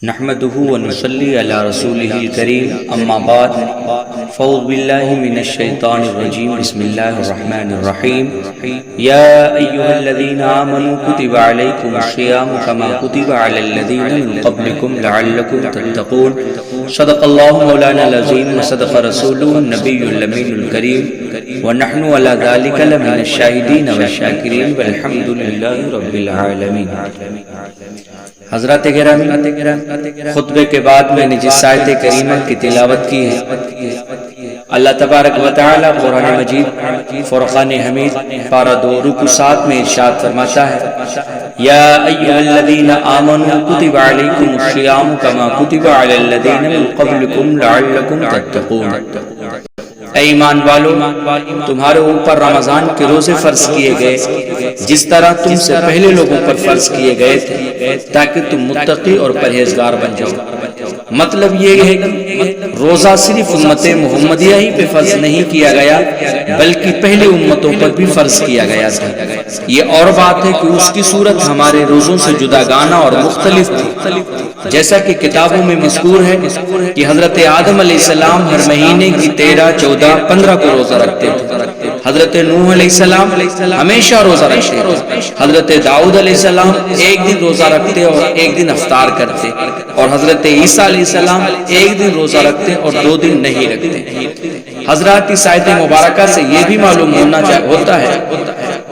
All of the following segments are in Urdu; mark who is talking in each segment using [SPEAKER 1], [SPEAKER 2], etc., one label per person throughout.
[SPEAKER 1] نحمده ونصلي على رسوله الكريم اما بعد فاعوذ بالله من الشيطان الرجيم بسم الله الرحمن الرحيم يا ايها الذين امنوا كتب عليكم الصيام كما كتب على الذين من قبلكم لعلكم تتقون صدق الله مولانا العظيم وصدق رسوله النبي الامين الكريم ونحن على ذلك لمن الشاهدين والشاكرين والحمد لله رب العالمين۔ حضرات گرامی، خطبے کے بعد میں نے جس آیت کریمہ کی تلاوت کی ہے، اللہ تبارک و تعالی قرآن مجید فرقان حمید پارہ 2 رکوع 7 میں ارشاد فرماتا ہے، یا ایھا الذین آمنوا کتب علیکم الصیام کما کتب علی الذین من قبلکم لعلکم تتقون۔ اے ایمان والو، تمہارے اوپر رمضان کے روزے فرض کیے گئے جس طرح تم سے پہلے لوگوں پر فرض کیے گئے تھے تاکہ تم متقی اور پرہیزگار بن جاؤ۔ مطلب یہ ہے کہ روزہ صرف امت محمدیہ ہی پہ فرض نہیں کیا گیا بلکہ پہلے امتوں پر بھی فرض کیا گیا تھا۔ یہ اور بات ہے کہ اس کی صورت ہمارے روزوں سے جداگانہ اور مختلف تھی، جیسا کہ کتابوں میں مذکور ہے کہ حضرت آدم علیہ السلام ہر مہینے کی 13، 14، 15 کو روزہ رکھتے تھے۔ حضرت نوح علیہ السلام ہمیشہ روزہ رکھتے تھے۔ حضرت داؤد علیہ السلام ایک دن روزہ رکھتے اور ایک دن افطار کرتے، اور حضرت عیسیٰ علیہ السلام ایک دن روزہ رکھتے اور 2 دن نہیں رکھتے۔ حضرات اس آیت مبارکہ سے یہ بھی معلوم ہوتا ہے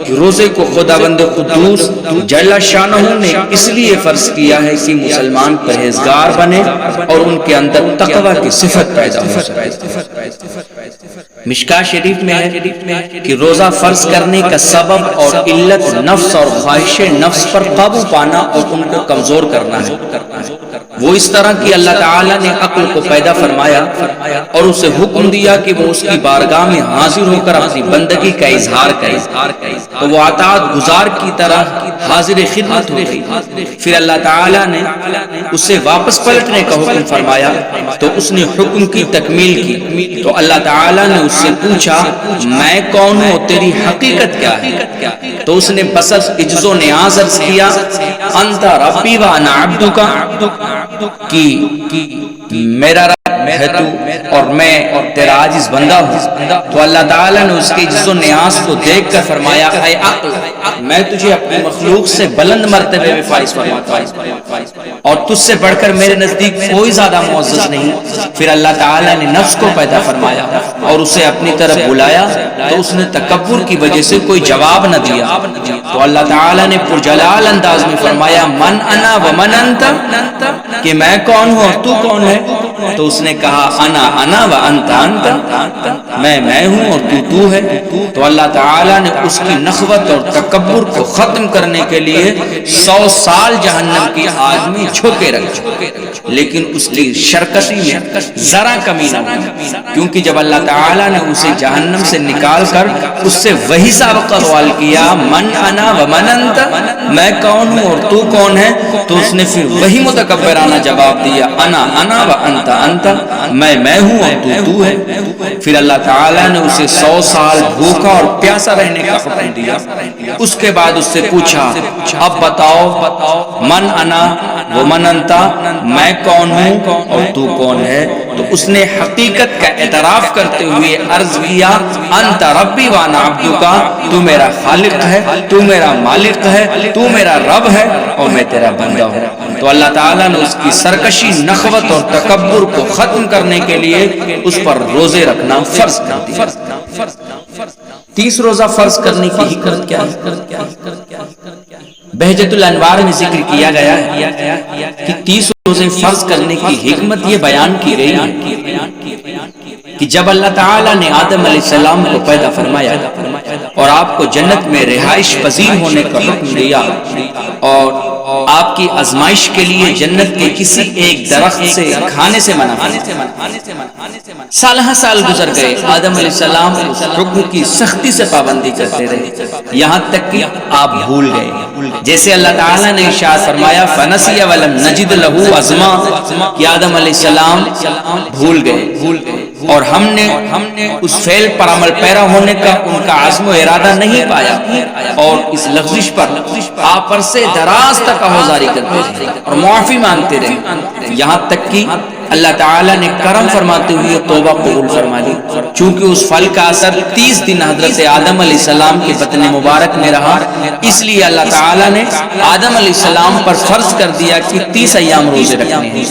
[SPEAKER 1] کہ روزے کو خداوند قدوس جل شانہ نے اس لیے فرض کیا ہے کہ مسلمان پرہیزگار بنے اور ان کے اندر تقوی کی صفت پیدا ہو سکے۔ مشکاہ شریف میں ہے کہ روزہ فرض کرنے کا سبب اور علت نفس اور خواہش نفس پر قابو پانا اور ان کو کمزور کرنا ہے۔ وہ اس طرح کہ اللہ تعالیٰ نے عقل کو پیدا فرمایا اور اسے حکم دیا کہ وہ اس کی بارگاہ میں حاضر ہو کر اپنی بندگی کا اظہار کرے، تو وہ اطاعت گزار کی طرح حاضر خدمت ہو گئی۔ پھر اللہ تعالیٰ نے اسے واپس پلٹنے کا حکم فرمایا تو اس نے حکم کی تکمیل کی۔ تو اللہ تعالیٰ نے اس سے پوچھا، میں کون ہوں، تیری حقیقت کیا ہے؟ تو اس نے بس عجز و نیاز عرض کیا، انت ربی و انا عبدک، کہ میرا رب ہے تو اور میں تیرا عاجز بندہ ہوں۔ تو اللہ تعالیٰ نے اس کے عجز و نیاز کو دیکھ کر فرمایا، اے عقل، میں تجھے اپنے مخلوق سے بلند مرتبے میں فائز فرماتا ہوں اور تجھ سے بڑھ کر میرے نزدیک کوئی زیادہ معزز نہیں۔ پھر اللہ تعالیٰ نے نفس کو پیدا فرمایا اور اسے اپنی طرف بلایا تو اس نے تکبر کی وجہ سے کوئی جواب نہ دیا۔ تو اللہ تعالیٰ نے پرجلال انداز میں فرمایا، من انا و من انت، کہ میں کون ہوں اور تو کون ہے؟ تو اس نے کہا، انا و انت انت، میں ہوں اور تو ہے۔ تو اللہ تعالیٰ نے اس کی نخوت اور تکبر کو ختم کرنے کے لیے 100 سال جہنم کی آگ میں جھوکے رکھے، لیکن اس کی شرکتی میں ذرا کمی نہ ہوئی، کیونکہ جب اللہ تعالیٰ نے اسے جہنم سے نکال کر اس سے وہی سابقہ سوال کیا، من انا و من انت، میں کون ہوں اور تو کون ہے؟ تو اس نے پھر وہی متکبرانہ جواب دیا، انا و انت انت، میں ہوں اور تو ہے۔ پھر اللہ تعالیٰ نے اسے 100 سال بھوکا اور پیاسا رہنے کا حکم دیا۔ اس کے بعد اس سے پوچھا، اب بتاؤ، من انا و من انت، میں کون ہوں اور تو کون ہے؟ تو اس نے حقیقت کا اعتراف کرتے ہوئے عرض کیا، انت ربی وانا عبدک، تو میرا خالق ہے، تو میرا مالک ہے، تو میرا رب ہے اور میں تیرا بندہ ہوں۔ تو اللہ تعالیٰ نے اس کی سرکشی، نخوت اور تکبر کو ختم کرنے کے لیے اس پر روزے رکھنا فرض کر دیا۔ 30 روزہ فرض کرنے کی حکمت کیا ہے؟ بہجت الانوار میں ذکر کیا گیا ہے کہ 30 روزے فرض کرنے کی حکمت یہ بیان کی گئی ہے کہ جب اللہ تعالیٰ نے آدم علیہ السلام کو پیدا فرمایا اور آپ کو جنت میں رہائش پذیر ہونے کا حکم دیا اور آپ کی آزمائش کے لیے جنت کے کسی ایک درخت سے کھانے سے منع کیا، سالہ سال گزر گئے، آدم علیہ السلام اس حکم کی سختی سے پابندی کرتے رہے، یہاں تک کہ آپ بھول گئے۔ جیسے اللہ تعالیٰ نے ارشاد فرمایا، فنسی ولم نجد لہ عزما، کہ آدم علیہ السلام بھول گئے اور ہم نے اس فعل پر عمل پیرا ہونے کا ان کا عزم و ارادہ نہیں پایا، اور اس لغزش پر آپ عرصے دراز تک تقاضا جاری کرتے رہے اور معافی مانگتے رہے، یہاں تک کہ اللہ تعالیٰ نے کرم فرماتے ہوئے توبہ قبول فرما لی، چونکہ اس پھل کا اثر 30 دن حضرت آدم علیہ السلام کے بطن مبارک میں رہا، اس لیے اللہ تعالیٰ نے آدم علیہ السلام پر فرض کر دیا کہ 30 ایام روزے رکھنے ہیں،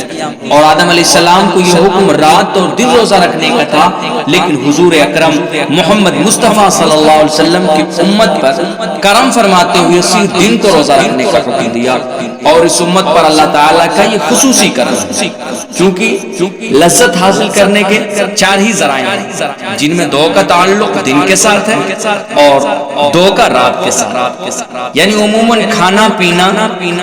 [SPEAKER 1] اور آدم علیہ السلام کو یہ حکم رات اور دن روزہ رکھنے کا تھا، لیکن حضور اکرم محمد مصطفیٰ صلی اللہ علیہ وسلم کی امت پر کرم فرماتے ہوئے صرف دن کو روزہ رکھنے کا حکم دیا، اور اس امت پر اللہ تعالیٰ کا یہ خصوصی کرم ہے، کیونکہ لذت حاصل کرنے کے 4 ہی ذرائع ہیں، جن میں 2 کا تعلق دن کے ساتھ ہے اور 2 کا رات کے ساتھ، یعنی عموماً کھانا پینا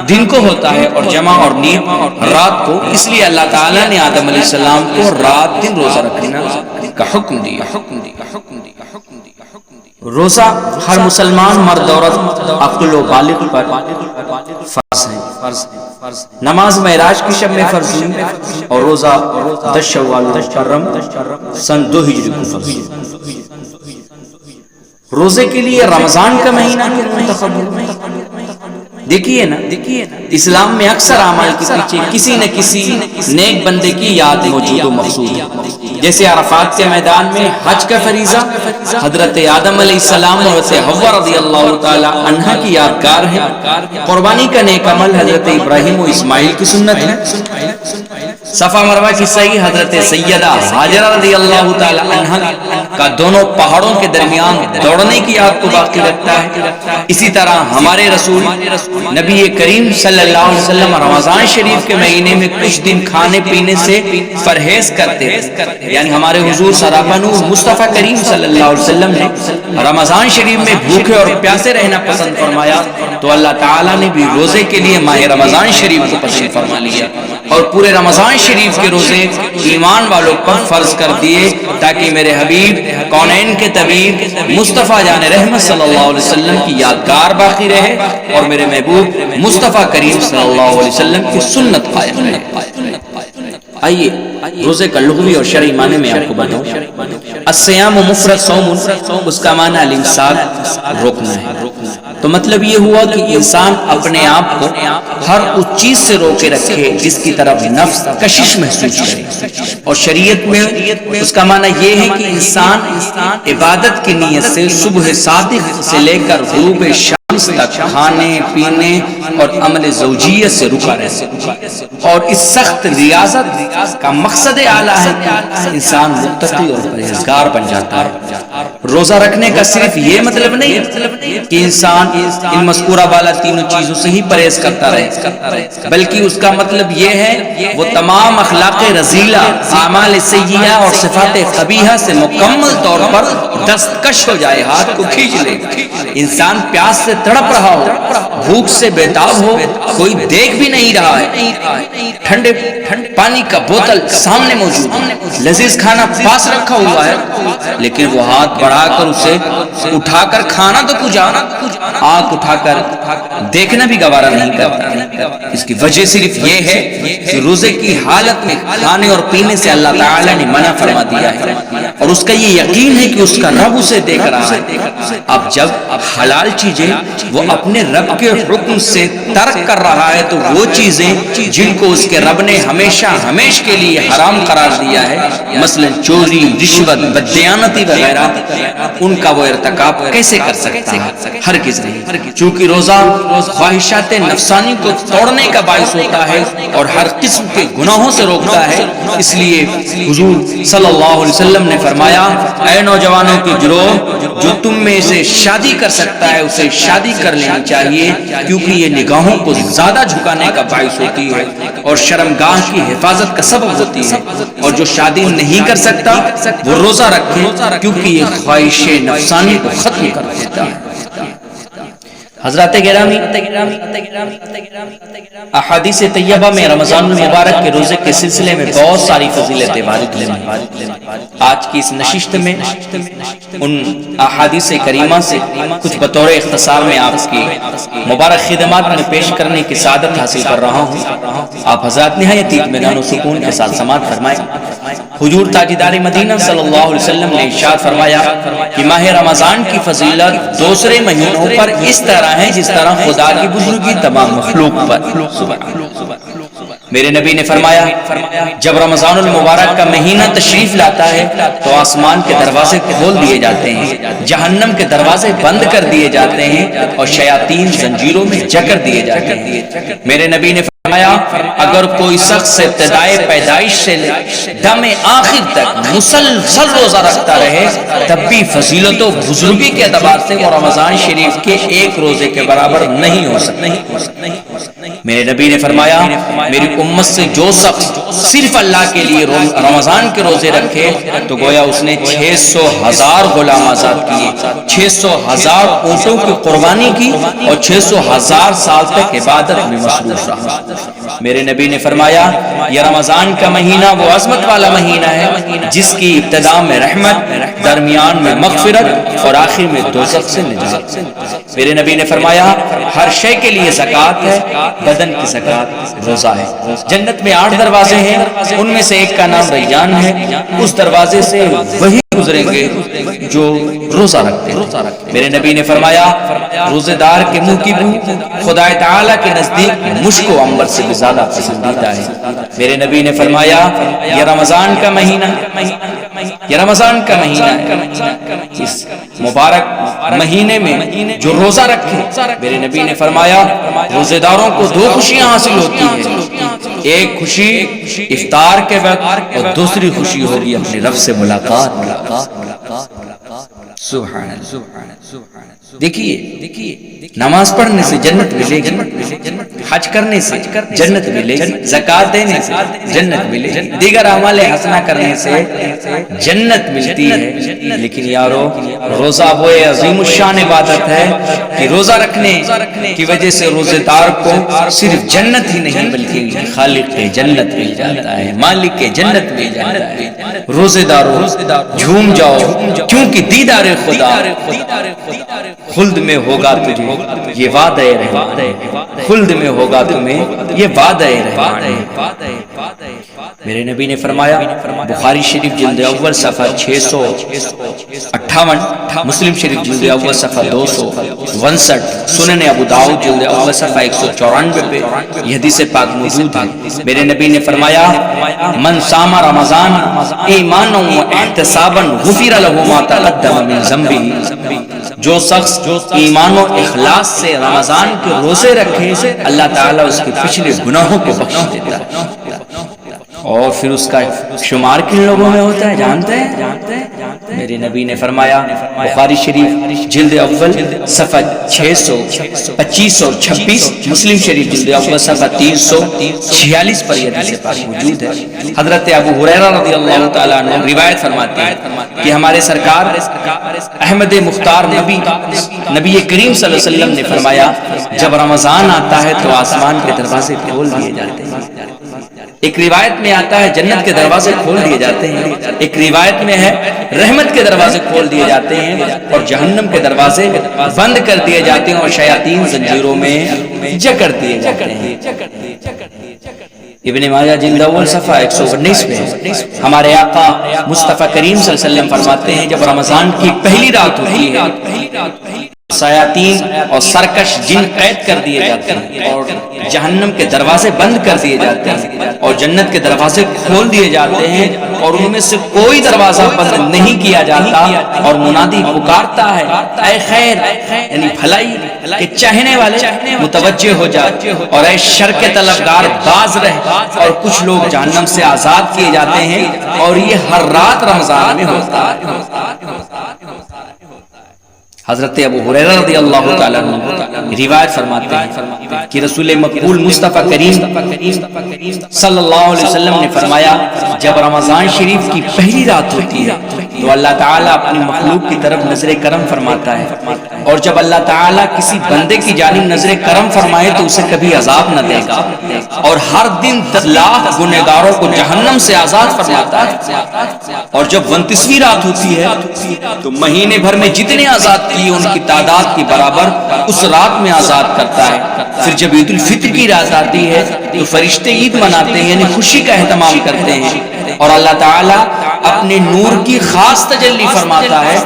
[SPEAKER 1] دن کو ہوتا ہے اور جمع اور نیند رات کو، اس لیے اللہ تعالیٰ نے آدم علیہ السلام کو رات دن روزہ رکھنے کا حکم دیا۔ روزہ ہر مسلمان مرد عورت عاقل و بالغ پر فرض ہے۔ نماز معراج کی شب میں فرض ہوئی اور روزہ 10 شوال محرم سن 2 ہجری کو فرض ہوئی۔ روزے کے لیے رمضان کا مہینہ منتخب ہوا۔ دیکھیے نا، اسلام میں اکثر اعمال کے پیچھے کسی نہ کسی نیک بندے کی یاد موجود و مقصود ہے، جیسے عرفات کے میدان میں حج کا فریضہ حضرت آدم علیہ السلام اور حضرت حوا رضی اللہ تعالی عنہ کی یادگار ہے، قربانی کا نیک عمل حضرت ابراہیم و اسماعیل کی سنت ہے، صفا مروہ کی سعی حضرت سیدہ ہاجرہ رضی اللہ تعالی عنہ کا دونوں پہاڑوں کے درمیان دوڑنے کی یاد کو باقی رکھتا ہے۔ اسی طرح ہمارے رسول نبی کریم صلی اللہ علیہ وسلم رمضان شریف کے مہینے میں کچھ دن کھانے پینے سے پرہیز کرتے تھے، یعنی ہمارے حضور سراپا نور مصطفیٰ کریم صلی اللہ علیہ وسلم نے رمضان شریف میں بھوکے اور پیاسے رہنا پسند فرمایا، تو اللہ تعالیٰ نے بھی روزے کے لیے ماہ رمضان شریف کو پسند فرما لیا اور پورے رمضان شریف کے روزے ایمان والوں پر فرض کر دیے، تاکہ میرے حبیب کونین کے طبیب مصطفیٰ جان رحمت صلی اللہ علیہ وسلم کی یادگار باقی رہے اور میرے محبوب مصطفیٰ کریم صلی اللہ علیہ وسلم کی سنت قائم رہے۔ آئیے روزے کا لغوی اور شرعی معنی میں آپ کو بتاؤں۔ الصیام مفرد صوم، اس کا معنی الامساک، روکنا ہے۔ تو مطلب یہ ہوا کہ انسان اپنے آپ کو ہر اس چیز سے روکے رکھے جس کی طرف نفس کشش محسوس کرے، اور شریعت میں اس کا معنی یہ ہے کہ انسان عبادت کی نیت سے صبح صادق سے لے کر غروب شام تک کھانے پینے اور عمل زوجیت سے رکا رہے، اور اس سخت ریاضت کا مقصد اعلیٰ ہے کہ انسان متقی اور پرہیزگار بن جاتا ہے۔ روزہ رکھنے کا صرف یہ مطلب نہیں کہ انسان ان مذکورہ بالا تینوں چیزوں سے ہی پرہیز کرتا رہے، بلکہ اس کا مطلب یہ ہے وہ تمام اخلاق رذیلہ، اعمال سیئہ اور صفات قبیحہ سے مکمل طور پر دستکش ہو جائے، ہاتھ کو کھینچ لے۔ انسان پیاس سے تڑپ رہا ہو، بھوک سے بیتاب ہو، کوئی دیکھ بھی نہیں رہا ہے، ٹھنڈے پانی کا بوتل سامنے موجود ہے، لذیذ کھانا پاس رکھا ہوا ہے، لیکن وہ ہاتھ بڑھا کر اسے اٹھا کر کھانا تو کچھ آنکھ اٹھا کر دیکھنا بھی گوارا نہیں کرتا۔ اس کی وجہ صرف یہ ہے کہ روزے کی حالت میں کھانے اور پینے سے اللہ تعالی نے منع فرما دیا ہے، اور اس کا یہ یقین ہے کہ اس کا رب اسے دیکھ رہا ہے۔ اب جب حلال چیزیں وہ اپنے رب کے حکم سے ترک کر رہا ہے، تو وہ چیزیں جن کو اس کے رب نے ہمیشہ کے لیے حرام قرار دیا ہے، مثلا چوری، رشوت، بددیانتی وغیرہ، ان کا وہ ارتکاب کیسے کر سکتا ہے؟ ہرگز نہیں، چونکہ روزہ خواہشات نفسانی کو توڑنے کا باعث ہوتا ہے اور ہر قسم کے گناہوں سے روکتا ہے۔ اس لیے حضور صلی اللہ علیہ وسلم نے فرمایا، اے نوجوانوں کی گروہ، جو تم میں سے شادی کر سکتا ہے اسے شادی کر لینی چاہیے، کیونکہ یہ نگاہوں کو زیادہ جھکانے کا باعث ہوتی ہے اور شرمگاہ کی حفاظت کا سبب ہوتی ہے، اور جو شادی نہیں کر سکتا وہ روزہ رکھے، کیونکہ یہ خواہش نفسانی کو ختم کر دیتا ہے۔ حضرات گرامی، احادیث طیبہ میں رمضان المبارک کے روزے کے سلسلے میں بہت ساری فضیلتیں وارد ہیں۔ آج کی اس نشست میں ان احادیث کریمہ سے کچھ بطور اختصار میں آپ کی مبارک خدمات میں پیش کرنے کی سعادت حاصل کر رہا ہوں۔ آپ حضرات نہایت اطمینان و سکون کے ساتھ سماعت فرمائیں۔ حضور تاجدار مدینہ صلی اللہ علیہ وسلم نے ارشاد فرمایا کہ ماہ رمضان کی فضیلت دوسرے مہینوں پر اس طرح ہے جس طرح خدا کی بزرگی تمام مخلوق پر۔ میرے نبی نے فرمایا جب رمضان المبارک کا مہینہ تشریف لاتا ہے تو آسمان کے دروازے کھول دیے جاتے ہیں، جہنم کے دروازے بند کر دیے جاتے ہیں اور شیاطین زنجیروں میں جکڑ دیے جاتے ہیں۔ میرے نبی نے فرمایا اگر کوئی شخص ابتدائے پیدائش سے دم آخر تک مسلسل روزہ رکھتا رہے تب بھی فضیلت و بزرگی کے اعتبار سے وہ رمضان شریف کے ایک روزے کے برابر نہیں ہو سکتا۔ میرے نبی نے فرمایا میری امت سے جو شخص صرف اللہ کے لیے رمضان کے روزے رکھے تو گویا اس نے 600,000 غلام آزاد کیے، 600,000 اونٹوں کی قربانی کی اور 600,000 سال تک عبادت میں مصروف رہا۔ میرے نبی نے فرمایا یہ رمضان کا مہینہ وہ عظمت والا مہینہ ہے جس کی ابتدا میں رحمت، درمیان میں مغفرت اور آخر میں دوزخ سے نجات۔ میرے نبی نے فرمایا ہر شے کے لیے زکوٰۃ ہے، بدن کی زکوٰۃ روزہ ہے۔ جنت میں 8 دروازے ہیں، ان میں سے ایک کا نام ریان ہے، اس دروازے سے وہی گزریں گے جو روزہ رکھتے ہیں۔ میرے نبی نے فرمایا روزے دار کے منہ کی بو خدا تعالیٰ کے نزدیک مشک و عنبر سے بھی زیادہ پسندیدہ ہے۔ میرے نبی نے فرمایا یہ رمضان کا مہینہ ہے، اس مبارک مہینے میں جو روزہ رکھے، میرے نبی نے فرمایا روزے داروں کو 2 خوشیاں حاصل ہوتی ہیں، ایک خوشی افطار کے وقت اور دوسری خوشی ہوگی اپنے رب سے ملاقات۔ سبحان اللہ۔ دیکھیے نماز پڑھنے سے جنت ملے گی، حج کرنے سے جنت ملے گی، زکوٰۃ دینے سے جنت ملے گی، دیگر اعمال حسنہ کرنے سے جنت ملتی ہے۔ لیکن یارو روزہ وہ عظیم الشان عبادت ہے کہ روزہ رکھنے کی وجہ سے روزے دار کو صرف جنت ہی نہیں بلکہ خالق کے جنت مل جاتا ہے، مالک کے جنت مل جاتا ہے۔ روزے دارو جھوم جاؤ کیونکہ دیدار خدا خلد میں ہوگا تجھے یہ وعدہ رحمان، خلد میں ہوگا تمہیں یہ وعدہ رحمان۔ میرے نبی نے فرمایا بخاری شریف جلد اول صفحہ 658، مسلم شریف جلد اول صفحہ 259، سنن ابو داؤد جلد اول صفحہ 194 پہ یہ حدیث پاک موجود ہے۔ میرے نبی نے فرمایا من صام رمضان ایمانا و احتسابا غفر له ما تقدم من ذنبه، جو شخص ایمان و اخلاص سے رمضان کے روزے رکھے اللہ تعالیٰ اس کے پچھلے گناہوں کو بخش دیتا ہے۔ اور پھر اس کا شمار کن لوگوں میں ہوتا ہے جانتے ہیں؟ میرے نبی نے فرمایا بخاری شریف جلد اول صفحہ 625 اور 26، مسلم شریف جلد اول صفحہ 346 پر یہ حدیث پاک موجود ہے۔ حضرت ابو ہریرہ رضی اللہ تعالیٰ عنہ روایت فرماتے ہیں کہ ہمارے سرکار احمد مختار نبی کریم صلی اللہ علیہ وسلم نے فرمایا جب رمضان آتا ہے تو آسمان کے دروازے کھول دیے جاتے ہیں۔ ایک روایت میں آتا ہے جنت کے دروازے کھول دیے جاتے ہیں، ایک روایت میں ہے رحمت کے دروازے کھول دیے جاتے ہیں اور جہنم کے دروازے بند کر دیے جاتے ہیں اور شیاطین زنجیروں میں جکڑ دیے جاتے ہیں۔ ابن ماجہ جلد اول صفحہ 119 میں ہمارے آقا مصطفیٰ کریم صلی اللہ علیہ وسلم فرماتے ہیں جب رمضان کی پہلی رات ہوتی ہے شیاطین اور سرکش جن قید کر دیے جاتے ہیں اور جہنم کے دروازے بند کر دیے جاتے ہیں اور جنت کے دروازے کھول دیے جاتے ہیں اور ان میں سے کوئی دروازہ بند نہیں کیا جاتا اور منادی پکارتا ہے اے خیر یعنی بھلائی کے چاہنے والے متوجہ ہو جائے اور اے شر کے طلبگار باز رہ، اور کچھ لوگ جہنم سے آزاد کیے جاتے ہیں اور یہ ہر رات رمضان میں ہوتا ہے۔ حضرت ابو ہریرہ رضی اللہ تعالیٰ عنہ روایت فرماتے ہیں کہ رسول مقبول مصطفیٰ کریم صلی اللہ علیہ وسلم نے فرمایا جب رمضان شریف کی پہلی رات ہوتی ہے تو اللہ تعالیٰ اپنی مخلوق کی طرف نظر کرم فرماتا ہے، اور جب اللہ تعالیٰ کسی بندے کی جانب نظر کرم فرمائے تو اسے کبھی عذاب نہ دے گا، اور ہر دن 10 لاکھ گنہگاروں کو جہنم سے آزاد فرماتا ہے، اور جب 29ویں رات ہوتی ہے تو مہینے بھر میں جتنے آزاد کیے ان کی تعداد کے برابر اس رات میں آزاد کرتا ہے۔ پھر جب عید الفطر کی رات آتی ہے تو فرشتے عید مناتے ہیں یعنی خوشی کا اہتمام کرتے ہیں، اور اللہ تعالیٰ اپنے نور کی خاص تجلی فرماتا ہے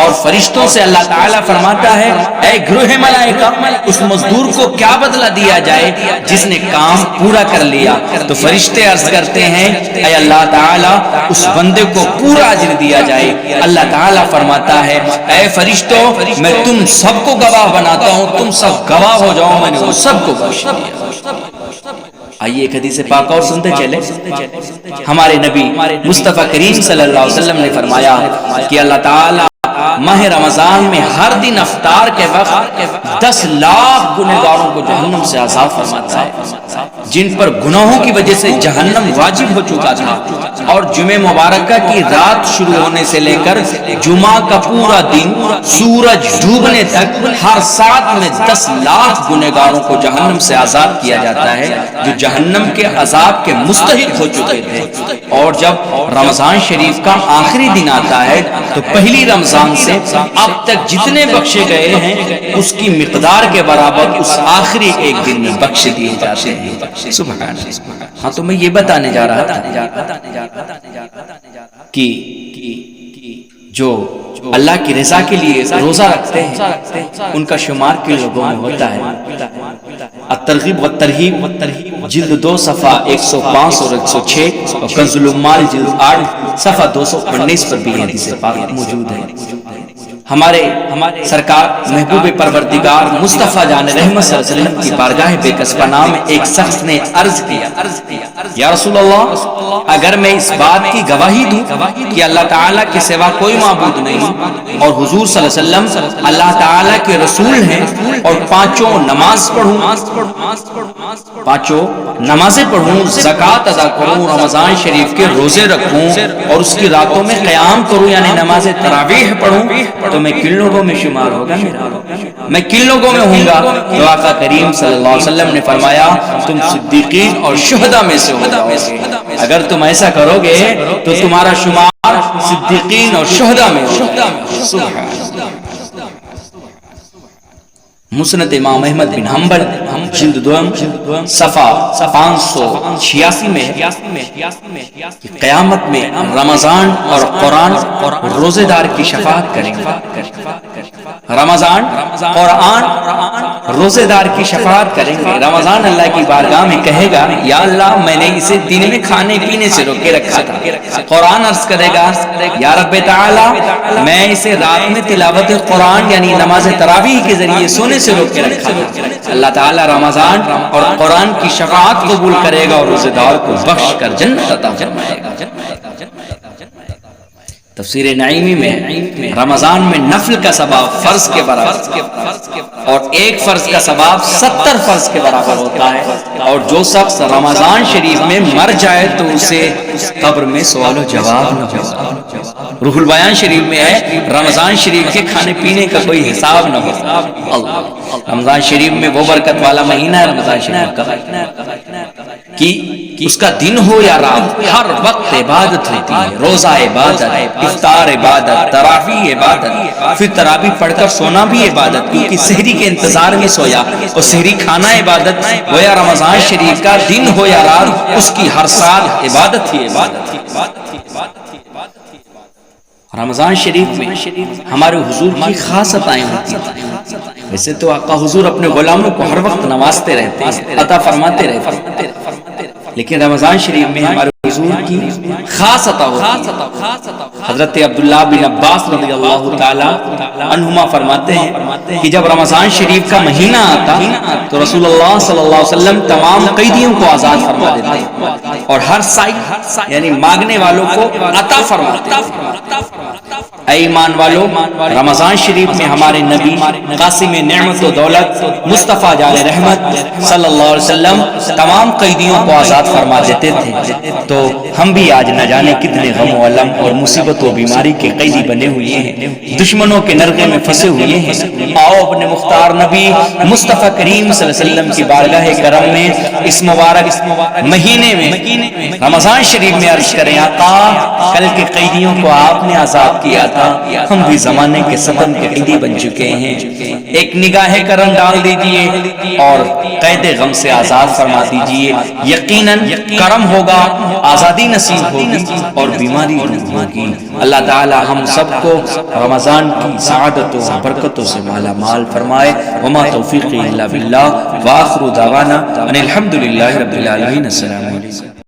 [SPEAKER 1] اور فرشتوں سے اللہ تعالیٰ فرماتا ہے اے گروہ ملائکہ اس مزدور کو کیا بدلہ دیا جائے جس نے کام پورا کر لیا؟ تو فرشتے عرض کرتے ہیں اے اللہ تعالیٰ اس بندے کو پورا اجر دیا جائے۔ اللہ تعالیٰ فرماتا ہے اے فرشتوں میں تم سب کو گواہ بناتا ہوں، تم سب گواہ ہو جاؤ، میں نے وہ سب کو بخش دیا۔ آئیے ایک حدیث پاک اور سنتے چلے۔ ہمارے نبی مصطفیٰ کریم صلی اللہ علیہ وسلم نے فرمایا کہ اللہ تعالیٰ ماہ رمضان میں ہر دن افطار کے وقت 10 لاکھ گنہگاروں کو جہنم سے آزاد فرماتا ہے جن پر گناہوں کی وجہ سے جہنم واجب ہو چکا تھا، اور جمعہ مبارکہ کی رات شروع ہونے سے لے کر جمعہ کا پورا دن سورج ڈوبنے تک ہر ساعت میں 10 لاکھ گنہگاروں کو جہنم سے آزاد کیا جاتا ہے جو جہنم کے عذاب کے مستحق ہو چکے تھے۔ اور جب رمضان شریف کا آخری دن آتا ہے تو پہلی رمضان سے اب تک جتنے بخشے گئے ہیں اس کی مقدار کے برابر اس آخری ایک دن میں بخش دیے جاتے ہیں۔ سبحان اللہ۔ ہاں تو میں یہ بتانے جا رہا تھا کہ جو اللہ کی رضا کے لیے روزہ رکھتے ہیں ان کا شمار کن لوگوں میں ہوتا ہے؟ الترغیب والترہیب جلد 2 صفحہ 105 اور 106 اور کنز العمال جلد 8 صفحہ 219 پر بھی حدیث پاک موجود ہے۔ ہمارے سرکار محبوب پروردگار مصطفیٰ جان رحمت صلی اللہ علیہ وسلم کی بارگاہ بے کس پناہ میں ایک شخص نے عرض کیا یا رسول اللہ اگر میں اس بات کی گواہی دوں کہ اللہ تعالیٰ کے سوا کوئی معبود نہیں اور حضور صلی اللہ علیہ وسلم اللہ تعالیٰ کے رسول ہیں اور پانچوں نمازیں پڑھوں، زکوٰۃ ادا کروں، رمضان شریف کے روزے رکھوں اور اس کی راتوں میں قیام کروں یعنی نماز تراویح پڑھوں تو میں کن لوگوں میں شمار ہوگا؟ میں کن لوگوں میں ہوں گا؟ تو آقا کریم صلی اللہ علیہ وسلم نے فرمایا تم صدیقین اور شہداء میں سے ہو جاؤ گے۔ اگر تم ایسا کرو گے تو تمہارا شمار صدیقین اور شہداء میں ہوگا۔ سبحان اللہ۔ مسند امام احمد بن حنبل جلد 2 صفحہ 586 میں قیامت میں رمضان اور قرآن روزے دار کی شفاعت کریں گے۔ رمضان قرآن روزے دار کی شفاعت کریں گے۔ رمضان اللہ کی بارگاہ میں کہے گا یا اللہ میں نے اسے دن میں کھانے پینے سے روکے رکھا تھا۔ قرآن عرض کرے گا یا رب تعالی میں اسے رات میں تلاوت قرآن یعنی نماز تراویح کے ذریعے سونے سے روکے رکھا تھا۔ اللہ تعالی رمضان اور قرآن کی شفاعت قبول کرے گا اور روزے دار کو بخش کر جنت عطا فرمائے گا۔ تفسیر نعیمی میں رمضان میں نفل کا ثواب فرض کے برابر اور ایک فرض کا ثواب 70 فرض کے برابر ہوتا ہے، اور جو شخص رمضان شریف میں مر جائے تو اسے قبر میں سوال و جواب نہ ہو۔ روح البیان شریف میں ہے رمضان شریف کے کھانے پینے کا کوئی حساب نہ ہو۔ رمضان شریف میں وہ برکت والا مہینہ ہے رمضان شریف کا کہ اس کا دن ہو یا رات ہر وقت عبادت ہوتی ہے۔ روزہ عبادت، افطار عبادت، تراویح عبادت، پھر تراویح پڑھ کر سونا بھی عبادت کیونکہ سحری کے انتظار میں سویا اور سحری کھانا عبادت ہو یا رمضان شریف کا دن ہو یا رات اس کی ہر سال عبادت ہی عبادت ہی۔ رمضان شریف میں ہمارے حضور کی خاص عطائیں ہوتی ہیں۔ ویسے تو آقا حضور اپنے غلاموں کو ہر وقت نوازتے رہتے ہیں، عطا فرماتے رہتے ہیں، لیکن رمضان شریف میں ہمارے حضور کی خاص عطا ہوتی ہے۔ حضرت عبداللہ بن عباس رضی اللہ تعالی عنہما فرماتے ہیں کہ جب رمضان شریف کا مہینہ آتا تو رسول اللہ صلی اللہ علیہ وسلم تمام قیدیوں کو آزاد فرما دیتے اور ہر سائل یعنی مانگنے والوں کو عطا فرماتے۔ اے ایمان والو رمضان شریف میں ہمارے نبی قاسم نعمت و دولت مصطفیٰ جان رحمت صلی اللہ علیہ وسلم تمام قیدیوں کو آزاد فرما دیتے تھے، تو ہم بھی آج نہ جانے کتنے غم و علم اور مصیبت و بیماری کے قیدی بنے ہوئے ہیں، دشمنوں کے نرغے میں پھنسے ہوئے ہیں۔ آؤ اپنے مختار نبی مصطفیٰ کریم صلی اللہ علیہ وسلم کی بارگاہ کرم میں اس مبارک مہینے میں رمضان شریف میں عرض کریں آقا کل کے قیدیوں کو آپ نے آزاد کیا تھا، ہم بھی زمانے کے ستم کے قیدی بن چکے ہیں۔ ایک نگاہ کرم ڈال دیجئے اور قید غم سے آزاد فرما دیجئے، یقیناً کرم ہوگا، آزادی نصیب ہوگی اور بیماری دور ہوگی۔ اللہ تعالی ہم سب کو رمضان کی سعادتوں و برکتوں سے مالا مال فرمائے۔ وما توفیقی الا باللہ، وآخر دعوانا ان الحمد للہ رب العالمین۔ السلام علیکم۔